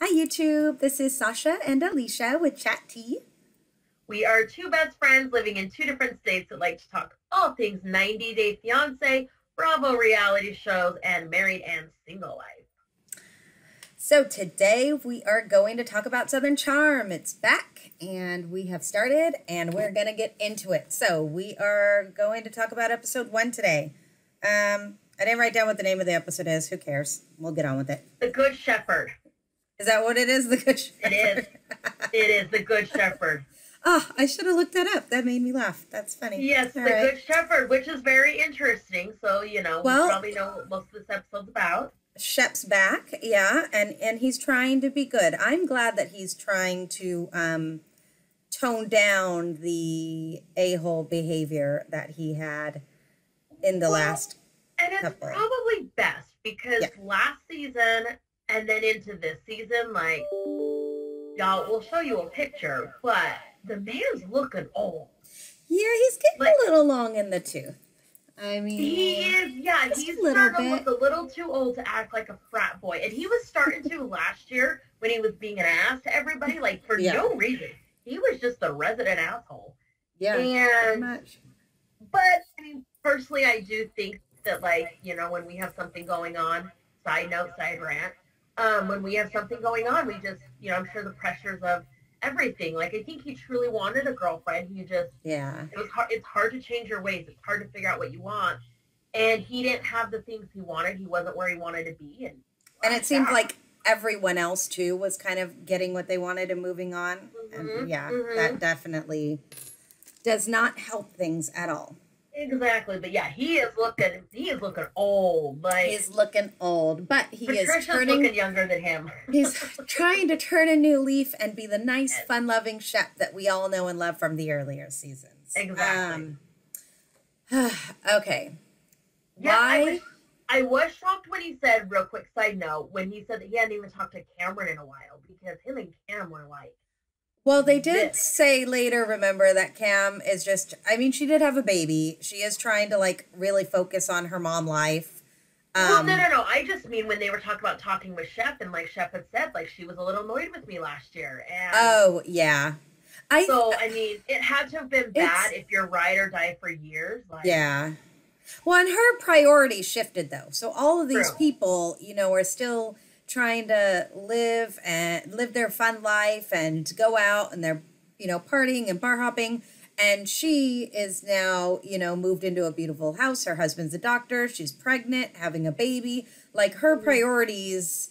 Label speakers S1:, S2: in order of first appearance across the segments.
S1: Hi YouTube, this is Sasha and Alicia with Chat Tea.
S2: We are two best friends living in two different states that like to talk all things 90 Day Fiancé, Bravo reality shows, and married and single life.
S1: So today we are going to talk about Southern Charm. It's back and we have started and we're going to get into it. So we are going to talk about episode 1 today. I didn't write down what the name of the episode is. Who cares? We'll get on with it.
S2: The Good Shepherd.
S1: Is that what it is? The Good Shepherd?
S2: It is. It is The Good Shepherd.
S1: Oh, I should have looked that up. That made me laugh. That's funny.
S2: Yes,
S1: All
S2: The
S1: right.
S2: Good Shepherd, which is very interesting. So, you probably know what most of this episode's about.
S1: Shep's back, yeah, and he's trying to be good. I'm glad that he's trying to tone down the a-hole behavior that he had in the last
S2: and it's
S1: couple.
S2: Probably best because last season and then into this season, like, y'all, we'll show you a picture, but the man's looking old.
S1: Yeah, he's getting a little long in the tooth. I mean,
S2: he is, yeah, he's starting to look a little too old to act like a frat boy. And he was starting to last year when he was being an ass to everybody, like, for no reason. He was just a resident asshole.
S1: Yeah,
S2: and,
S1: pretty much.
S2: But, I mean, personally, I do think that, like, when we have something going on, side note, side rant, when we have something going on, we just, I'm sure the pressures of everything. Like, I think he truly wanted a girlfriend. He just, it was hard. It's hard to change your ways. It's hard to figure out what you want. And he didn't have the things he wanted. He wasn't where he wanted to be.
S1: And it seemed like everyone else, too, was kind of getting what they wanted and moving on. And that definitely does not help things at all.
S2: Exactly. But yeah, he is looking old. Like,
S1: he's looking old, but
S2: Patricia's looking younger than him.
S1: He's trying to turn a new leaf and be the nice, fun-loving Shep that we all know and love from the earlier seasons.
S2: Exactly.
S1: Okay.
S2: Yeah,
S1: why?
S2: I was shocked when he said, real quick side note, when he said that he hadn't even talked to Cameron in a while, because him and Cam were like,
S1: well, they did say later, remember, that Cam is just, I mean, she did have a baby. She is trying to, like, really focus on her mom life.
S2: Well, no. I just mean when they were talking with Shep, and, like, Shep had said, like, she was a little annoyed with me last year. And
S1: oh, yeah.
S2: I mean, it had to have been bad if you're ride or die for years. Like,
S1: yeah. Well, and her priorities shifted, though. So all of these people, are still trying to live their fun life and go out and they're, partying and bar hopping. And she is now, moved into a beautiful house. Her husband's a doctor. She's pregnant, having a baby. Like, her priorities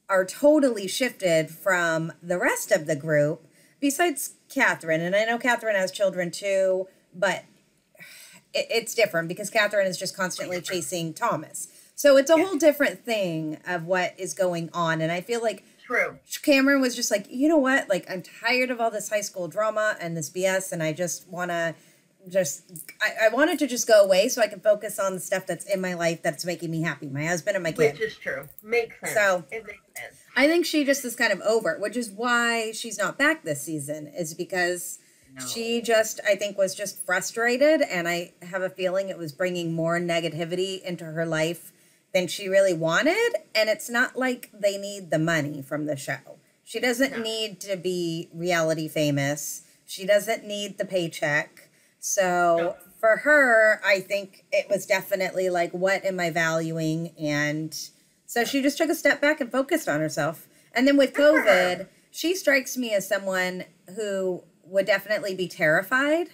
S1: are totally shifted from the rest of the group, besides Catherine. And I know Catherine has children too, but it's different because Catherine is just constantly chasing Thomas. So it's a whole different thing of what is going on. And I feel like Cameron was just like, you know what? Like, I'm tired of all this high school drama and this BS. And I just want to I want it to just go away so I can focus on the stuff that's in my life that's making me happy. My husband and my kid.
S2: Which is true. Makes sense.
S1: So
S2: it makes sense.
S1: I think she just is kind of over it, which is why she's not back this season, is because she just, I think, was just frustrated. And I have a feeling it was bringing more negativity into her life than she really wanted. And it's not like they need the money from the show. She doesn't need to be reality famous. She doesn't need the paycheck. So for her, I think it was definitely like, what am I valuing? And so she just took a step back and focused on herself. And then with COVID, she strikes me as someone who would definitely be terrified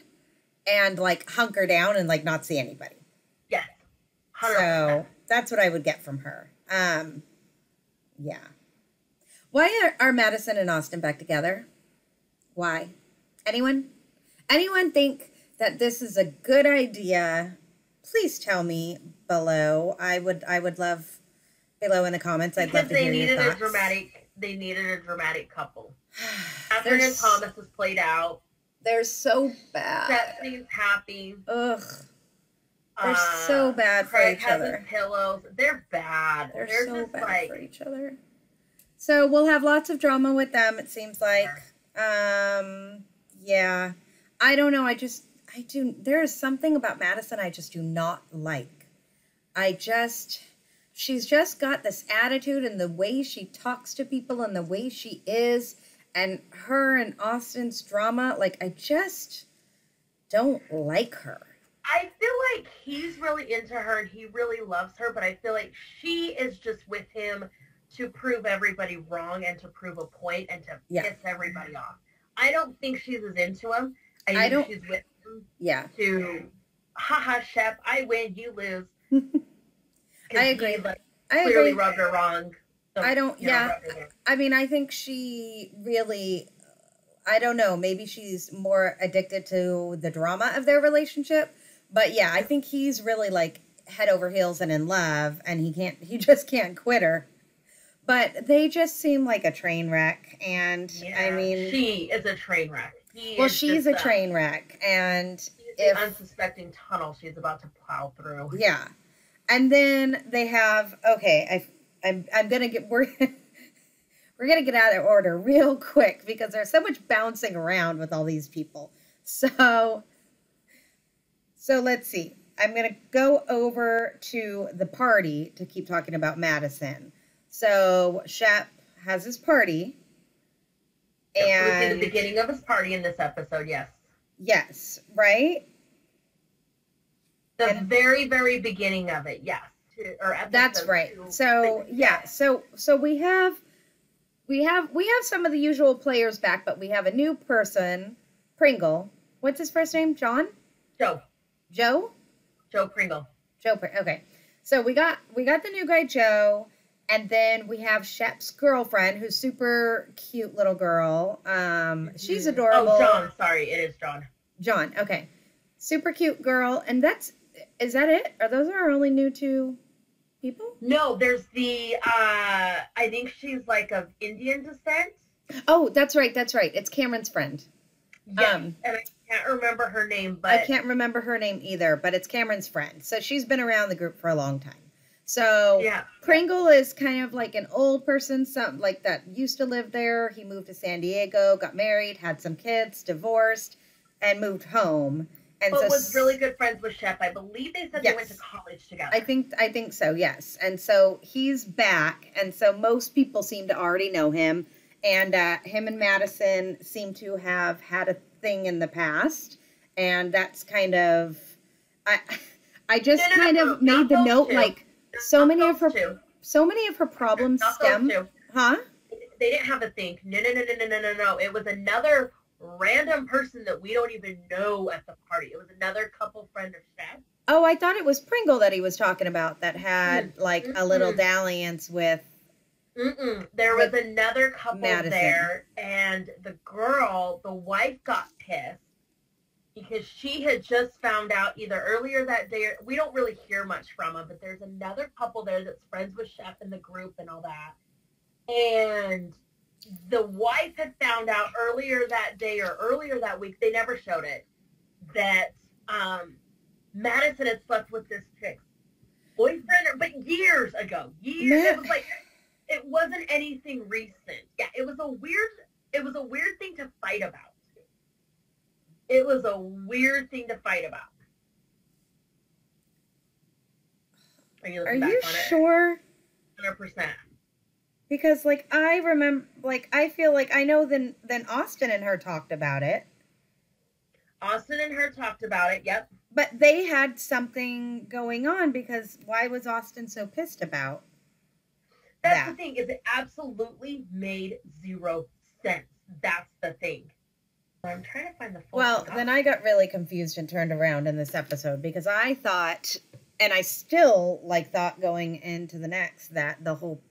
S1: and like hunker down and like not see anybody.
S2: Yes.
S1: 100%. So that's what I would get from her. Yeah. Why are Madison and Austen back together? Why? Anyone think that this is a good idea? Please tell me below. I would love below in the comments. I'd love to hear your thoughts.
S2: They needed a dramatic couple. Catherine and Thomas is played out.
S1: They're so bad.
S2: Stephanie's happy.
S1: Ugh. They're so bad for each other.
S2: His pillows. They're bad.
S1: They're so bad for each other. So we'll have lots of drama with them, it seems like. Yeah. I don't know. There is something about Madison I just do not like. she's just got this attitude and the way she talks to people and the way she is, and her and Austen's drama, like, I just don't like her.
S2: I feel like he's really into her and he really loves her, but I feel like she is just with him to prove everybody wrong and to prove a point and to piss everybody off. I don't think she's as into him. I think she's with him to, haha, Shep, I win, you lose.
S1: I agree.
S2: I clearly rubbed her wrong. So,
S1: I mean, I think she really, I don't know, maybe she's more addicted to the drama of their relationship. But yeah, I think he's really like head over heels and in love, and he just can't quit her. But they just seem like a train wreck, and I mean,
S2: she is a train wreck.
S1: She's a train wreck, and
S2: if unsuspecting tunnel she's about to plow through.
S1: Yeah, and then they have I'm gonna get we're gonna get out of order real quick because there's so much bouncing around with all these people. So let's see. I'm going to go over to the party to keep talking about Madison. So Shep has his party.
S2: And the beginning of his party in this episode, yes.
S1: Yes, right?
S2: The very, very beginning of it, yes.
S1: That's right. So, yeah. So we have some of the usual players back, but we have a new person, Pringle. What's his first name? John?
S2: Joe.
S1: Joe?
S2: Joe Pringle.
S1: Okay. So we got the new guy, Joe, and then we have Shep's girlfriend, who's super cute little girl. She's adorable.
S2: Oh, John. Sorry, it is John.
S1: John, okay. Super cute girl. And is that it? Are those our only new two people?
S2: No, there's the, I think she's like of Indian descent.
S1: Oh, that's right. It's Cameron's friend.
S2: Yeah, and I can't remember her name, but...
S1: I can't remember her name either, but it's Cameron's friend. So she's been around the group for a long time. So Pringle is kind of like an old person, like that used to live there. He moved to San Diego, got married, had some kids, divorced, and moved home. And
S2: but was really good friends with Shep. I believe they said they went to college together.
S1: I think so, yes. And so he's back, and so most people seem to already know him. And him and Madison seem to have had a thing in the past, and that's kind of I just kind of made the note like so many of her problems stem. Huh?
S2: They didn't have a thing. No. It was another random person that we don't even know at the party. It was another couple friend of Shep.
S1: Oh, I thought it was Pringle that he was talking about that had like a little dalliance with.
S2: There was another couple Madison. There, and the wife got pissed because she had just found out either earlier that day, or we don't really hear much from them, but there's another couple there that's friends with Shep in the group and all that. And the wife had found out earlier that day or earlier that week, they never showed it, that Madison had slept with this chick's boyfriend, but years ago. It was like... It wasn't anything recent. Yeah, it was a weird thing to fight about. Are you
S1: sure?
S2: 100%.
S1: Because I remember, I feel like I know then Austen and her talked about it.
S2: Yep.
S1: But they had something going on because why was Austen so pissed about?
S2: That's the thing, is it absolutely made zero sense. That's the thing. I'm trying to find the full
S1: Well, then I got really confused and turned around in this episode because I thought, and I still thought going into the next, that the whole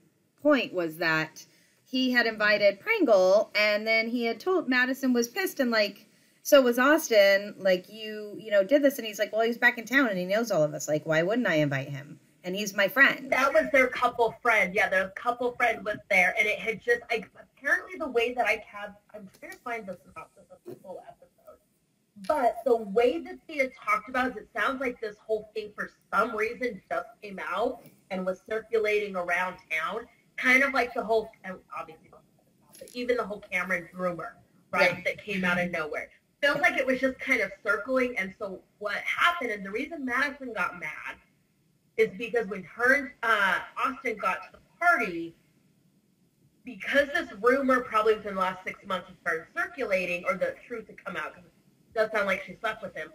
S1: point was that he had invited Pringle, and then he had told Madison was pissed, and so was Austen, you did this, and he's like, well, he's back in town and he knows all of us, why wouldn't I invite him? And he's my friend.
S2: That was their couple friend. Yeah, their couple friend was there. And it had just, apparently the way that I'm trying to find this synopsis of the whole episode. But the way that they had talked about it sounds like this whole thing for some reason just came out and was circulating around town. Kind of like the whole, obviously, but even the whole Cameron rumor, right, that came out of nowhere. Feels like it was just kind of circling. And so what happened, and the reason Madison got mad is because when her and Austen got to the party, because this rumor probably within the last 6 months had started circulating, or the truth had come out, because it does sound like she slept with him,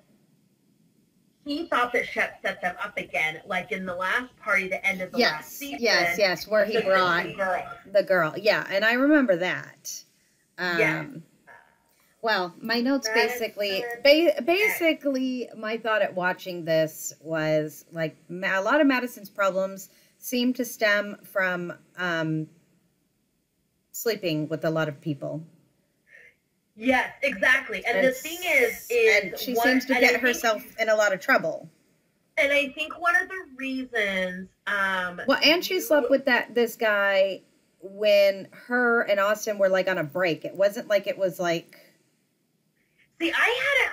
S2: he thought that Shep set them up again, like in the last party, the end of the last season.
S1: Yes, where he brought the girl. Yeah, and I remember that. Well, my notes basically, my thought at watching this was like a lot of Madison's problems seem to stem from sleeping with a lot of people.
S2: Yes, exactly. And the thing is
S1: and she seems to get herself in a lot of trouble.
S2: And I think one of the reasons,
S1: well, and she slept with this guy when her and Austen were like on a break. It wasn't like it was like.
S2: See, I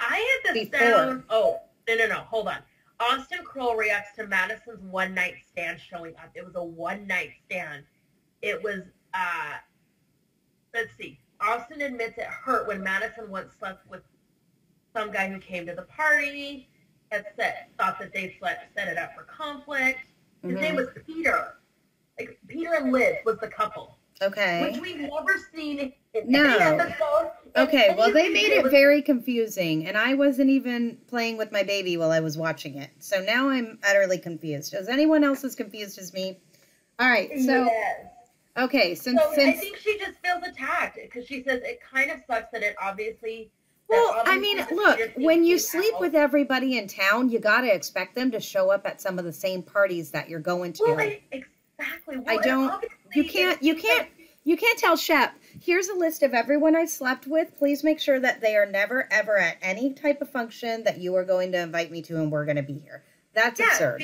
S2: had this down. Oh, no, hold on. Austen Kroll reacts to Madison's one night stand showing up. It was a one night stand. It was, let's see. Austen admits it hurt when Madison once slept with some guy who came to the party. Thought that they set it up for conflict. His name was Peter. Like Peter and Liz was the couple.
S1: Okay.
S2: Which we've never seen in any episode.
S1: Okay, well they made it very confusing, and I wasn't even playing with my baby while I was watching it. So now I'm utterly confused. Is anyone else as confused as me? All right, so
S2: yes.
S1: Okay, since
S2: I think she just feels attacked because she says it kind of sucks that it obviously.
S1: Well, I mean, look, when you sleep with everybody in town, you got to expect them to show up at some of the same parties that you're going to.
S2: Well, exactly. Well,
S1: I don't. You can't tell Shep. Here's a list of everyone I slept with. Please make sure that they are never ever at any type of function that you are going to invite me to, and we're going to be here. That's absurd.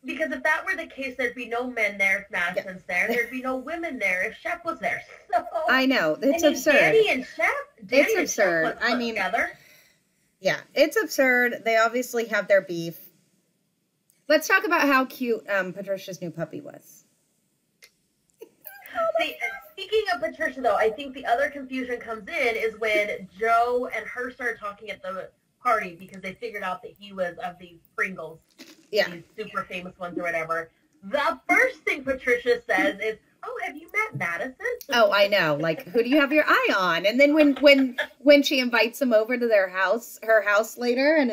S2: Because if that were the case, there'd be no men there if Madison's there. There'd be no women there if Shep was there. So
S1: I know. It's absurd.
S2: Danny and Shep.
S1: It's absurd. I mean,
S2: together. Yeah,
S1: it's absurd. They obviously have their beef. Let's talk about how cute Patricia's new puppy was.
S2: See, speaking of Patricia, though, I think the other confusion comes in is when Joe and her started talking at the party because they figured out that he was of these Pringles.
S1: Yeah.
S2: These super famous ones or whatever. The first thing Patricia says is, "Oh, have you met Madison?"
S1: Oh, I know. Like, who do you have your eye on? And then when she invites him over to her house later, and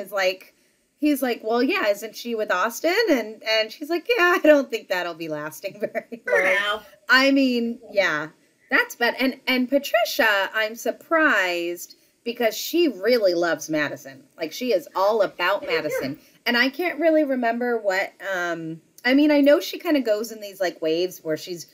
S1: he's like, "Well, yeah, isn't she with Austen?" And she's like, "Yeah, I don't think that'll be lasting very long."
S2: For now.
S1: I mean, yeah, that's bad. And Patricia, I'm surprised because she really loves Madison. Like, she is all about Madison. And I can't really remember what, I mean, I know she kind of goes in these, like, waves where she's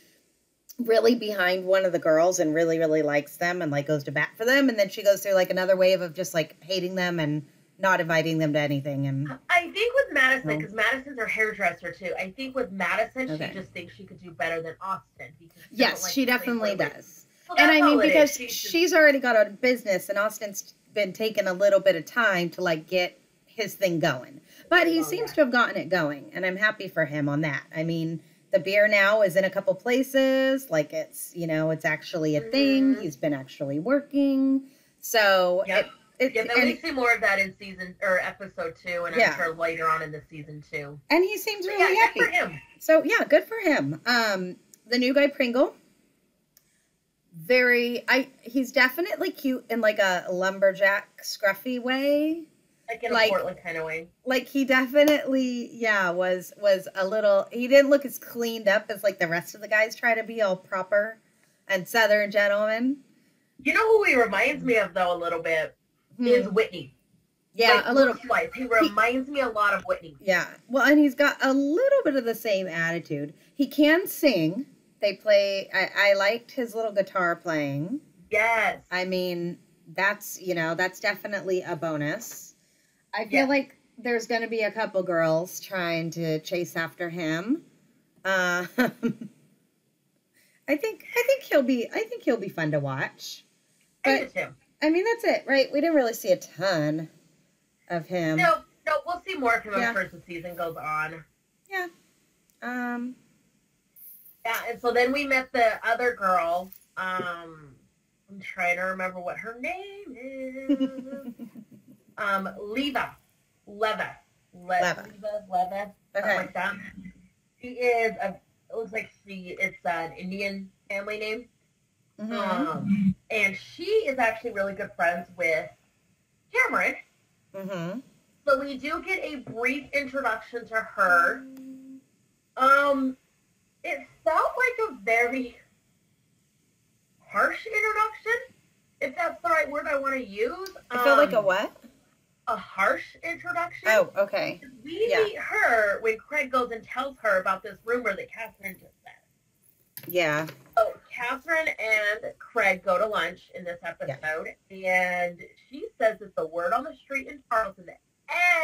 S1: really behind one of the girls and really, really likes them and, like, goes to bat for them. And then she goes through, like, another wave of just, like, hating them and not inviting them to anything. And
S2: I think with Madison, because Madison's her hairdresser, too, I think with Madison, she just thinks she could do better than Austen.
S1: Yes, she definitely does. Well, and I mean, because she's already got a business and Austin's been taking a little bit of time to, like, get his thing going. But he seems to have gotten it going, and I'm happy for him on that. I mean, the beer now is in a couple places. Like, it's, you know, it's actually a thing. He's been actually working. So,
S2: we see more of that in episode 2, and I'm sure later on in the season 2.
S1: And he seems really happy.
S2: Good for him.
S1: So, yeah, good for him. The new guy, Pringle, he's definitely cute in, like, a lumberjack scruffy way.
S2: Like in a Portland kind of way.
S1: Like, he definitely, was a little, he didn't look as cleaned up as, like, the rest of the guys try to be, all proper and Southern gentlemen.
S2: You know who he reminds me of, though, a little bit? Is Whitney.
S1: Yeah,
S2: like,
S1: a little.
S2: He reminds me a lot of Whitney.
S1: Yeah. Well, and he's got a little bit of the same attitude. He can sing. They play, I liked his little guitar playing.
S2: Yes.
S1: I mean, that's definitely a bonus. I feel like there's going to be a couple girls trying to chase after him. I think he'll be fun to watch. But I mean, that's it, right? We didn't really see a ton of him.
S2: No, we'll see more of him as the season goes on.
S1: Yeah.
S2: Yeah, and so then we met the other girl. I'm trying to remember what her name is. Leva.
S1: Okay.
S2: Something like that. She is a. It looks like it's an Indian family name. And she is actually really good friends with Cameron. So we do get a brief introduction to her. It felt like a very harsh introduction, if that's the right word I want to use.
S1: It felt like a what?
S2: A harsh introduction.
S1: Oh, okay.
S2: We meet her when Craig goes and tells her about this rumor that Catherine just said.
S1: Yeah.
S2: So Catherine and Craig go to lunch in this episode, and she says that the word on the street in Charleston that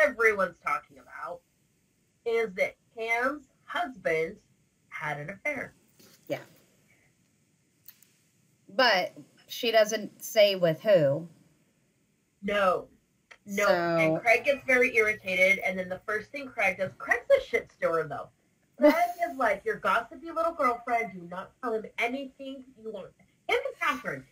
S2: everyone's talking about is that Cam's husband had an affair. Yeah.
S1: But she doesn't say with who.
S2: No. So... And Craig gets very irritated, and then the first thing Craig does, Craig's a shit stirrer, though. Craig is like, your gossipy little girlfriend, do not tell him anything you want. Him and Catherine,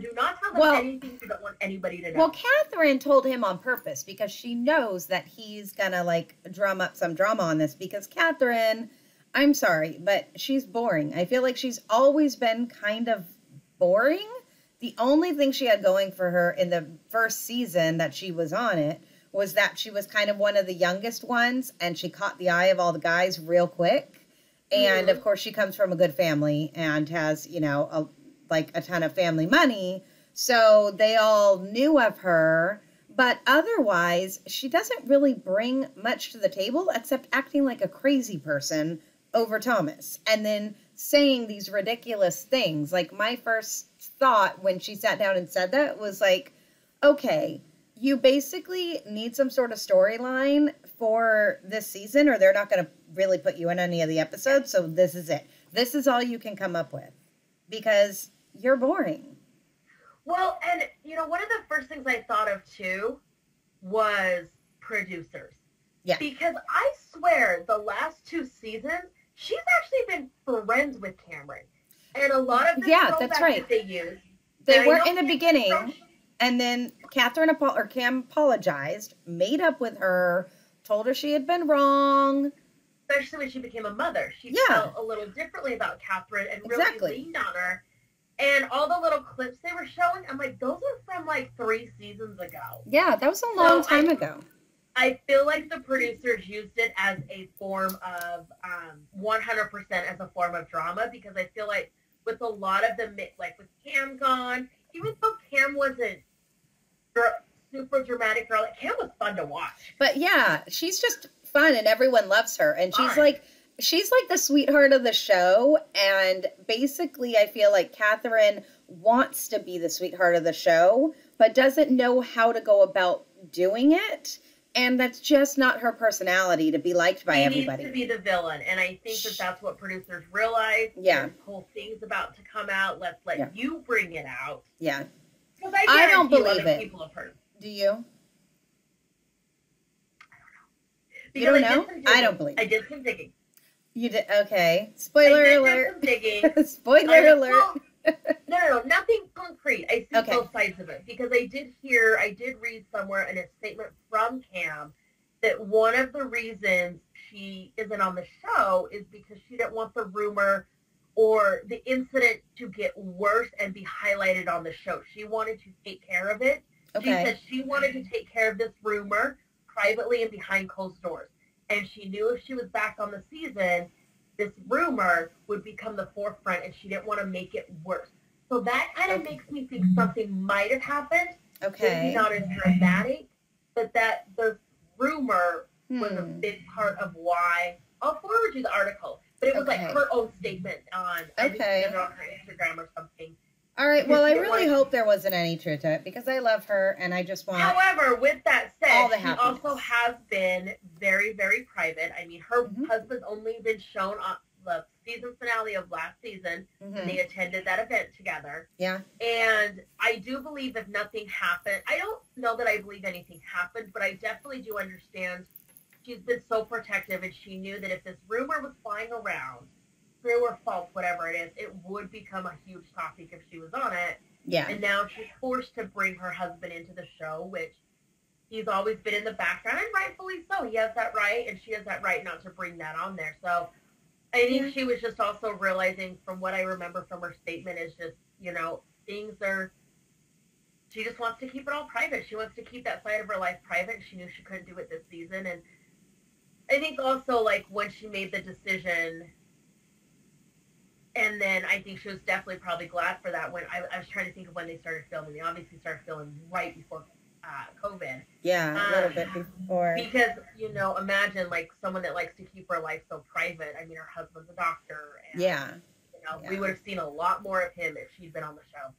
S2: do not tell him anything you don't want anybody to know.
S1: Well, Catherine told him on purpose because she knows that he's going to, like, drum up some drama on this. Because Catherine, I'm sorry, but she's boring. I feel like she's always been kind of boring. The only thing she had going for her in the first season that she was on it was that she was kind of one of the youngest ones, and she caught the eye of all the guys real quick. And, of course, she comes from a good family and has, you know, a ton of family money. So they all knew of her. But otherwise, she doesn't really bring much to the table except acting like a crazy person over Thomas. And then saying these ridiculous things. Like, my first thought when she sat down and said that was like, okay, you basically need some sort of storyline for this season, or they're not going to really put you in any of the episodes. So this is it. This is all you can come up with because you're boring.
S2: Well, and, you know, one of the first things I thought of, too, was producers. Yeah. Because I swear the last 2 seasons, she's actually been friends with Cameron. And a lot of the
S1: that's right.
S2: that they use.
S1: They were in the beginning, and then Cam apologized, made up with her, told her she had been wrong.
S2: Especially when she became a mother. She felt a little differently about Catherine and really leaned on her. And all the little clips they were showing, I'm like, those are from like 3 seasons ago.
S1: Yeah, that was a long time ago.
S2: I feel like the producers used it as a form of, 100% as a form of drama, because I feel like with a lot of the, like with Cam gone, even though Cam wasn't super dramatic girl, Cam was fun to watch.
S1: But yeah, she's just fun and everyone loves her. And she's like the sweetheart of the show. And basically I feel like Catherine wants to be the sweetheart of the show, but doesn't know how to go about doing it. And that's just not her personality to be liked by everybody.
S2: She needs to be the villain. And I think that that's what producers realize.
S1: Yeah.
S2: This whole thing's about to come out. Let's let you bring it out.
S1: Yeah.
S2: Because
S1: I don't believe it.
S2: People have heard.
S1: Do you?
S2: I
S1: don't know. You don't know? I don't believe it.
S2: I did some digging.
S1: You did? Okay. Spoiler alert.
S2: Some digging.
S1: Spoiler alert.
S2: Well, no, nothing concrete. I see both sides of it, because I did read somewhere in a statement from Cam that one of the reasons she isn't on the show is because she didn't want the rumor or the incident to get worse and be highlighted on the show. She wanted to take care of it. She said she wanted to take care of this rumor privately and behind closed doors. And she knew if she was back on the season, this rumor would become the forefront, and she didn't want to make it worse. So that kind of makes me think something might have happened. Maybe not as dramatic, but that the rumor was a big part of why. I'll forward you the article, but it was like her own statement on, I think it was on her Instagram or something.
S1: All right, well, I really hope there wasn't any truth to it, because I love her, and I just want...
S2: However, with that said, she also has been very, very private. I mean, her husband's only been shown on the season finale of last season, and they attended that event together. Yeah. And I do believe if nothing happened, I don't know that I believe anything happened, but I definitely do understand she's been so protective, and she knew that if this rumor was flying around, true or false, whatever it is, it would become a huge topic if she was on it. Yeah. And now she's forced to bring her husband into the show, which he's always been in the background, and rightfully so. He has that right, and she has that right not to bring that on there. So I think she was just also realizing, from what I remember from her statement, is just, you know, things are, she just wants to keep it all private. She wants to keep that side of her life private. She knew she couldn't do it this season. And I think also, like, when she made the decision, and then I think she was definitely probably glad for that. When I was trying to think of when they started filming. They obviously started filming right before COVID.
S1: Yeah, a little bit before.
S2: Because, you know, imagine, like, someone that likes to keep her life so private. I mean, her husband's a doctor. And, you know, we would have seen a lot more of him if she'd been on the show.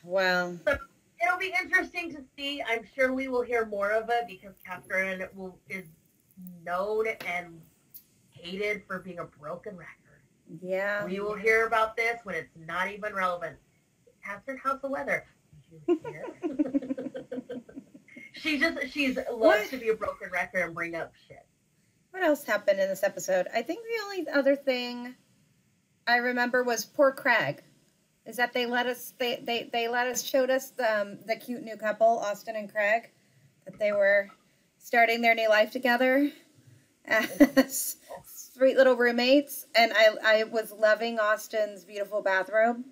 S1: Well.
S2: So it'll be interesting to see. I'm sure we will hear more of it because Catherine is known and hated for being a broken record.
S1: Yeah.
S2: We will hear about this when it's not even relevant. Catherine, how's the weather? Did you hear? She's loves to be a broken record and bring up shit.
S1: What else happened in this episode? I think the only other thing I remember was poor Craig. Is that they let us showed us the cute new couple, Austen and Craig, that they were starting their new life together as sweet little roommates, and I was loving Austen's beautiful bathrobe.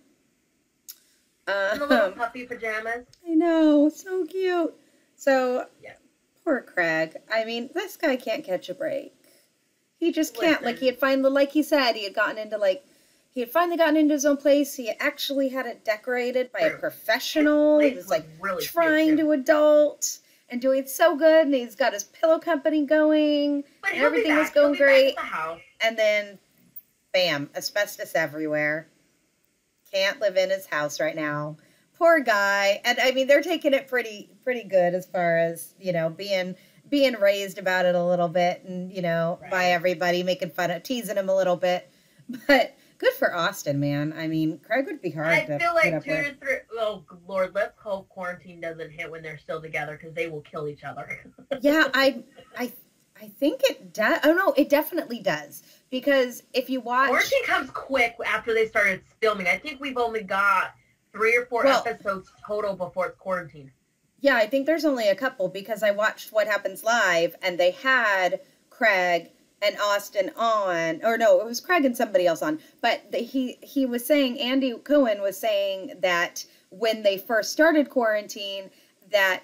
S2: And the little puppy pajamas.
S1: I know, so cute. So, poor Craig. I mean, this guy can't catch a break. He just can't. Like, he had finally, like he said, he had finally gotten into his own place. He actually had it decorated by a professional. He was, like, really trying to adult and doing so good. And he's got his pillow company going. And everything was going great. And then, bam, asbestos everywhere. Can't live in his house right now. Poor guy. And I mean, they're taking it pretty good as far as, you know, being raised about it a little bit and, you know, by everybody, making fun of, teasing him a little bit. But good for Austen, man. I mean, Craig would be hard to
S2: feel like 2 to 3. Oh, Lord, let's hope quarantine doesn't hit when they're still together because they will kill each other.
S1: Yeah, I think it does. Oh, no, it definitely does. Because if you watch...
S2: Quarantine comes quick after they started filming. I think we've only got 3 or 4 episodes total before it's quarantine.
S1: Yeah, I think there's only a couple because I watched What Happens Live and they had Craig and Austen on, or no, it was Craig and somebody else on, but he was saying, Andy Cohen was saying that when they first started quarantine, that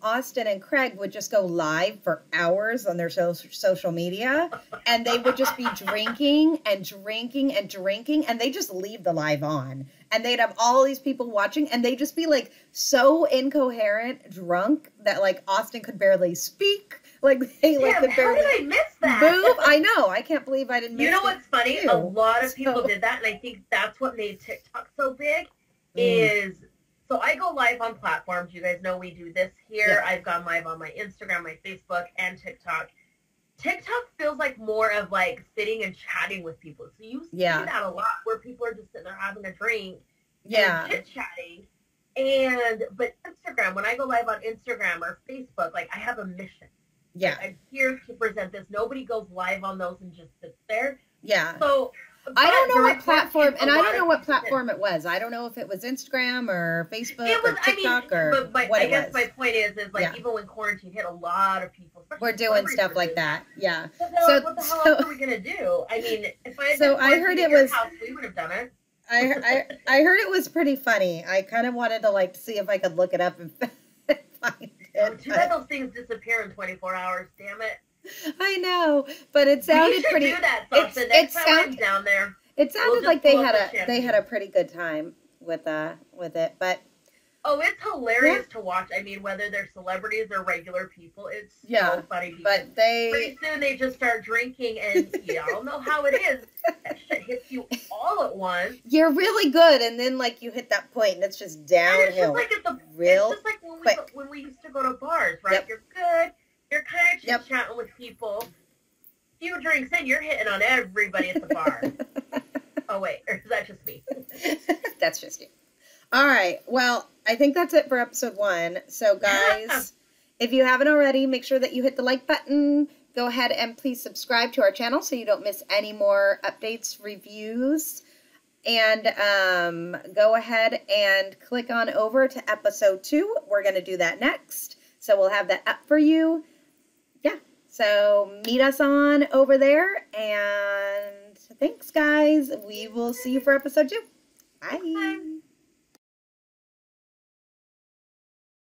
S1: Austen and Craig would just go live for hours on their social media, and they would just be drinking and drinking and drinking, and they just leave the live on, and they'd have all these people watching, and they'd just be like so incoherent, drunk that like Austen could barely speak. Like they could barely.
S2: How did I miss that?
S1: Move. I know. I can't believe I didn't miss it.
S2: You know what's funny? A lot of people did that, and I think that's what made TikTok so big. Is so I go live on platforms. You guys know we do this here. I've gone live on my Instagram, my Facebook, and TikTok. TikTok feels like more of like sitting and chatting with people. So you see that a lot where people are just sitting there having a drink and chit-chatting. But Instagram, when I go live on Instagram or Facebook, like I have a mission.
S1: Yeah.
S2: Like, I'm here to present this. Nobody goes live on those and just sits there.
S1: Yeah.
S2: So
S1: I don't know what platform, and I don't know what platform it was. I don't know if it was Instagram or Facebook or TikTok or what
S2: I
S1: it
S2: guess
S1: was.
S2: my point is like even when quarantine hit, a lot of people
S1: were doing stuff like that. Yeah.
S2: So what the hell else are we gonna do? I mean, if I had
S1: I heard it was.
S2: House, we would have done it.
S1: I heard it was pretty funny. I kind of wanted to like see if I could look it up and find it.
S2: Too bad those things disappear in 24 hours. Damn it.
S1: I know, but it sounded pretty.
S2: Do that, Sasha. Next time I'm down there.
S1: It sounded like they had a pretty good time with it, but.
S2: Oh, it's hilarious to watch. I mean, whether they're celebrities or regular people, it's so funny.
S1: But
S2: pretty soon they just start drinking, and y'all know how it is. That shit hits you all at once.
S1: You're really good, and then like you hit that point, and it's just downhill.
S2: It's just like when we used to go to bars, right?
S1: Yep.
S2: You're good. You're kind of just chatting with people. Few drinks in, you're hitting on everybody at the bar. Oh wait, or is that just me?
S1: That's just you. All right. Well, I think that's it for episode 1. So, guys, if you haven't already, make sure that you hit the like button. Go ahead and please subscribe to our channel so you don't miss any more updates, reviews. And go ahead and click on over to episode 2. We're going to do that next. So we'll have that up for you. Yeah. So meet us on over there. And thanks, guys. We will see you for episode 2. Bye.
S2: Bye.